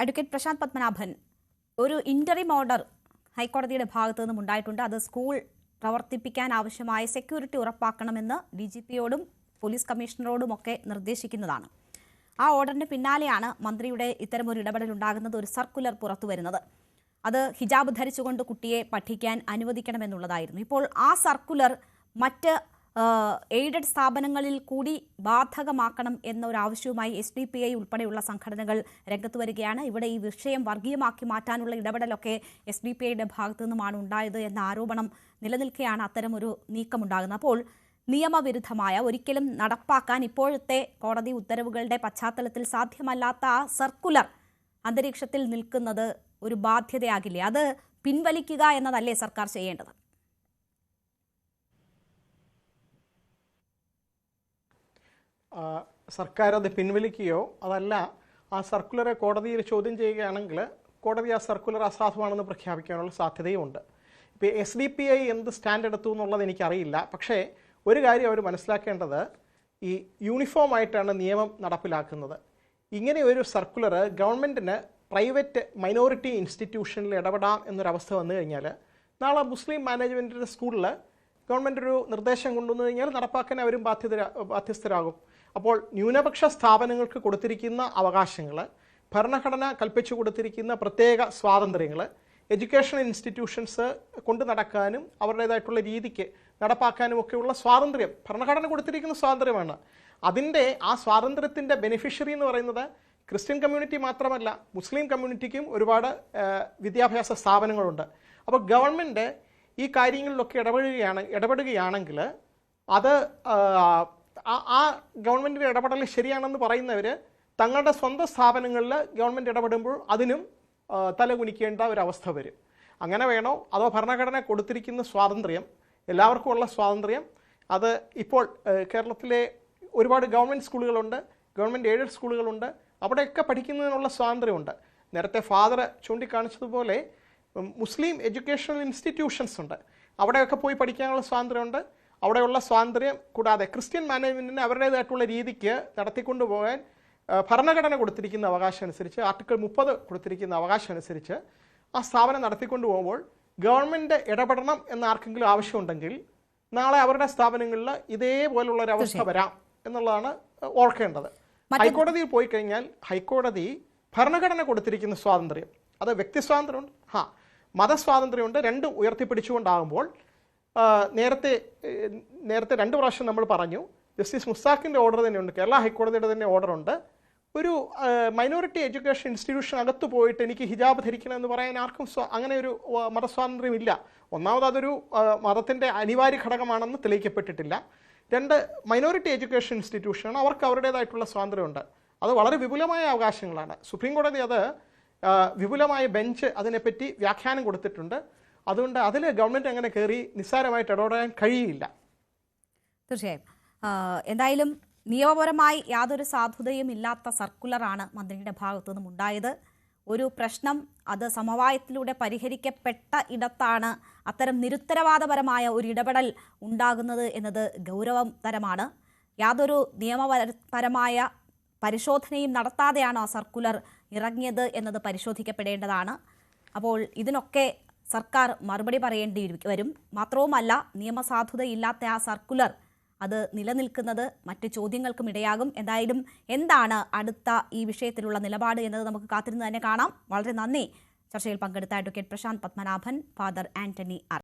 Advocate Prashant Padmanabhan, ഒരു interim order ഹൈക്കോടതിയുടെ ഭാഗത്തു നിന്നും ഉണ്ടായിട്ടുണ്ട്. അത് സ്കൂൾ പ്രവർത്തിപ്പിക്കാൻ ആവശ്യമായ സെക്യൂരിറ്റി ഉറപ്പാക്കണമെന്ന് DGPയോടും പോലീസ് കമ്മീഷണറോടുമൊക്കെ നിർദ്ദേശിക്കുന്നതാണ്. ആ ഓർഡറിന് പിന്നാലെയാണ് മന്ത്രിയുടെ ഇത്തരമൊരു ഇടപെടൽ ഉണ്ടാകുന്നത്, ഒരു സർക്കുലർ പുറത്തു വരുന്നത്. അത് ഹിജാബ് ധരിച്ചുകൊണ്ട് കുട്ടിയെ പഠിക്കാൻ അനുവദിക്കണമെന്നുള്ളതായിരുന്നു. ഇപ്പോൾ ആ സർക്കുലർ മറ്റ് എയ്ഡഡ് സ്ഥാപനങ്ങളിൽ കൂടി ബാധകമാക്കണം എന്നൊരാവശ്യവുമായി SDPI ഉൾപ്പെടെയുള്ള സംഘടനകൾ രംഗത്ത് വരികയാണ്. ഇവിടെ ഈ വിഷയം വർഗീയമാക്കി മാറ്റാനുള്ള ഇടപെടലൊക്കെ SDPIയുടെ ഭാഗത്തു നിന്നുമാണ് ഉണ്ടായത് എന്ന ആരോപണം നിലനിൽക്കെയാണ് അത്തരമൊരു നീക്കമുണ്ടാകുന്നത്. അപ്പോൾ നിയമവിരുദ്ധമായ, ഒരിക്കലും നടപ്പാക്കാൻ ഇപ്പോഴത്തെ കോടതി ഉത്തരവുകളുടെ പശ്ചാത്തലത്തിൽ സാധ്യമല്ലാത്ത ആ സർക്കുലർ അന്തരീക്ഷത്തിൽ നിൽക്കുന്നത് ഒരു ബാധ്യതയാകില്ലേ? അത് പിൻവലിക്കുക എന്നതല്ലേ സർക്കാർ ചെയ്യേണ്ടത്? സർക്കാർ അത് പിൻവലിക്കുകയോ അതല്ല ആ സർക്കുലറെ കോടതിയിൽ ചോദ്യം ചെയ്യുകയാണെങ്കിൽ കോടതി ആ സർക്കുലർ അസാധുവാണെന്ന് പ്രഖ്യാപിക്കാനുള്ള സാധ്യതയുമുണ്ട്. ഇപ്പോൾ SDPI എന്ത് സ്റ്റാൻഡ് എടുത്തു എന്നുള്ളത് എനിക്കറിയില്ല. പക്ഷേ ഒരു കാര്യം അവർ മനസ്സിലാക്കേണ്ടത്, ഈ യൂണിഫോം ആയിട്ടാണ് നിയമം നടപ്പിലാക്കുന്നത്. ഇങ്ങനെ ഒരു സർക്കുലർ ഗവൺമെൻറ്റിന് പ്രൈവറ്റ് മൈനോറിറ്റി ഇൻസ്റ്റിറ്റ്യൂഷനിൽ ഇടപെടാം എന്നൊരവസ്ഥ വന്നു കഴിഞ്ഞാൽ നാളെ മുസ്ലിം മാനേജ്മെൻറ്റിൻ്റെ സ്കൂളിൽ ഗവൺമെൻറ് ഒരു നിർദ്ദേശം കൊണ്ടുവന്നു കഴിഞ്ഞാൽ നടപ്പാക്കാൻ അവരും ബാധ്യസ്ഥരാകും. അപ്പോൾ ന്യൂനപക്ഷ സ്ഥാപനങ്ങൾക്ക് കൊടുത്തിരിക്കുന്ന അവകാശങ്ങൾ, ഭരണഘടന കൽപ്പിച്ചു കൊടുത്തിരിക്കുന്ന പ്രത്യേക സ്വാതന്ത്ര്യങ്ങൾ, എഡ്യൂക്കേഷൻ ഇൻസ്റ്റിറ്റ്യൂഷൻസ് കൊണ്ടു നടക്കാനും അവരുടേതായിട്ടുള്ള രീതിക്ക് നടപ്പാക്കാനും ഒക്കെയുള്ള സ്വാതന്ത്ര്യം ഭരണഘടന കൊടുത്തിരിക്കുന്ന സ്വാതന്ത്ര്യമാണ്. അതിൻ്റെ ആ സ്വാതന്ത്ര്യത്തിൻ്റെ ബെനിഫിഷ്യറി എന്ന് പറയുന്നത് ക്രിസ്ത്യൻ കമ്മ്യൂണിറ്റി മാത്രമല്ല, മുസ്ലിം കമ്മ്യൂണിറ്റിക്കും ഒരുപാട് വിദ്യാഭ്യാസ സ്ഥാപനങ്ങളുണ്ട്. അപ്പോൾ ഗവൺമെൻറ് ഈ കാര്യങ്ങളിലൊക്കെ ഇടപെടുകയാണെങ്കിൽ അത് ആ ഗവൺമെൻറ്റിൻ്റെ ഇടപെടൽ ശരിയാണെന്ന് പറയുന്നവർ തങ്ങളുടെ സ്വന്തം സ്ഥാപനങ്ങളിൽ ഗവൺമെൻറ് ഇടപെടുമ്പോൾ അതിനും തലകുനിക്കേണ്ട ഒരവസ്ഥ വരും. അങ്ങനെ വേണോ? അതോ ഭരണഘടന കൊടുത്തിരിക്കുന്ന സ്വാതന്ത്ര്യം, എല്ലാവർക്കും ഉള്ള സ്വാതന്ത്ര്യം, അത് ഇപ്പോൾ കേരളത്തിലെ ഒരുപാട് ഗവൺമെൻറ് സ്കൂളുകളുണ്ട്, ഗവൺമെൻറ് എയ്ഡഡ് സ്കൂളുകളുണ്ട്, അവിടെയൊക്കെ പഠിക്കുന്നതിനുള്ള സ്വാതന്ത്ര്യമുണ്ട്. നേരത്തെ ഫാദർ ചൂണ്ടിക്കാണിച്ചതുപോലെ മുസ്ലിം എഡ്യൂക്കേഷണൽ ഇൻസ്റ്റിറ്റ്യൂഷൻസ് ഉണ്ട്, അവിടെയൊക്കെ പോയി പഠിക്കാനുള്ള സ്വാതന്ത്ര്യമുണ്ട്. അവിടെയുള്ള സ്വാതന്ത്ര്യം കൂടാതെ ക്രിസ്ത്യൻ മാനേജ്മെൻറ്റിന് അവരുടേതായിട്ടുള്ള രീതിക്ക് നടത്തിക്കൊണ്ടു പോകാൻ ഭരണഘടന കൊടുത്തിരിക്കുന്ന അവകാശം അനുസരിച്ച്, ആർട്ടിക്കിൾ 30 കൊടുത്തിരിക്കുന്ന അവകാശം അനുസരിച്ച് ആ സ്ഥാപനം നടത്തിക്കൊണ്ടു പോകുമ്പോൾ ഗവൺമെൻറ് ഇടപെടണം എന്ന് ആർക്കെങ്കിലും ആവശ്യമുണ്ടെങ്കിൽ നാളെ അവരുടെ സ്ഥാപനങ്ങളിൽ ഇതേപോലുള്ള ഒരു അവസ്ഥ വരാം എന്നുള്ളതാണ് ഓർക്കേണ്ടത്. ഹൈക്കോടതിയിൽ പോയി കഴിഞ്ഞാൽ ഹൈക്കോടതി ഭരണഘടന കൊടുത്തിരിക്കുന്ന സ്വാതന്ത്ര്യം, അത് വ്യക്തി സ്വാതന്ത്ര്യമുണ്ട്, മതസ്വാതന്ത്ര്യമുണ്ട്, രണ്ടും ഉയർത്തിപ്പിടിച്ചുകൊണ്ടാകുമ്പോൾ നേരത്തെ 2 പ്രാവശ്യം നമ്മൾ പറഞ്ഞു, ജസ്റ്റിസ് മുസ്താഖിൻ്റെ ഓർഡർ തന്നെയുണ്ട്, കേരള ഹൈക്കോടതിയുടെ തന്നെ ഓർഡറുണ്ട്. ഒരു മൈനോറിറ്റി എഡ്യൂക്കേഷൻ ഇൻസ്റ്റിറ്റ്യൂഷൻ അകത്ത് പോയിട്ട് എനിക്ക് ഹിജാബ് ധരിക്കണം എന്ന് പറയാൻ ആർക്കും അങ്ങനെ ഒരു മതസ്വാതന്ത്ര്യമില്ല. ഒന്നാമത് അതൊരു മതത്തിൻ്റെ അനിവാര്യ ഘടകമാണെന്ന് തെളിയിക്കപ്പെട്ടിട്ടില്ല. 2, മൈനോറിറ്റി എഡ്യൂക്കേഷൻ ഇൻസ്റ്റിറ്റ്യൂഷനാണ്, അവർക്ക് അവരുടേതായിട്ടുള്ള സ്വാതന്ത്ര്യമുണ്ട്. അത് വളരെ വിപുലമായ അവകാശങ്ങളാണ്. സുപ്രീം കോടതി അത് വിപുലമായ ബെഞ്ച് അതിനെപ്പറ്റി വ്യാഖ്യാനം കൊടുത്തിട്ടുണ്ട്. അതുകൊണ്ട് അതിൽ ഗവൺമെൻറ് അങ്ങനെ കയറി നിസ്സാരമായിട്ട് ഇടപെടാൻ കഴിയില്ല. തീർച്ചയായും. എന്തായാലും നിയമപരമായി യാതൊരു സാധുതയും ഇല്ലാത്ത സർക്കുലറാണ് മന്ത്രിയുടെ ഭാഗത്തു നിന്നും ഉണ്ടായത്. ഒരു പ്രശ്നം അത് സമവായത്തിലൂടെ പരിഹരിക്കപ്പെട്ട ഇടത്താണ് അത്തരം നിരുത്തരവാദപരമായ ഒരു ഇടപെടൽ ഉണ്ടാകുന്നത് എന്നത് ഗൗരവതരമാണ്. യാതൊരു നിയമപരമായ പരിശോധനയും നടത്താതെയാണ് ആ സർക്കുലർ ഇറങ്ങിയത് എന്നത് പരിശോധിക്കപ്പെടേണ്ടതാണ്. അപ്പോൾ ഇതിനൊക്കെ സർക്കാർ മറുപടി പറയേണ്ടി വരും. മാത്രവുമല്ല, നിയമസാധുതയില്ലാത്ത ആ സർക്കുലർ അത് നിലനിൽക്കുന്നത് മറ്റ് ചോദ്യങ്ങൾക്കും ഇടയാകും. എന്തായാലും എന്താണ് അടുത്ത ഈ വിഷയത്തിലുള്ള നിലപാട് എന്നത് നമുക്ക് കാത്തിരുന്ന് തന്നെ കാണാം. വളരെ നന്ദി ചർച്ചയിൽ പങ്കെടുത്ത advocate Prashant Padmanabhan, father Antony R.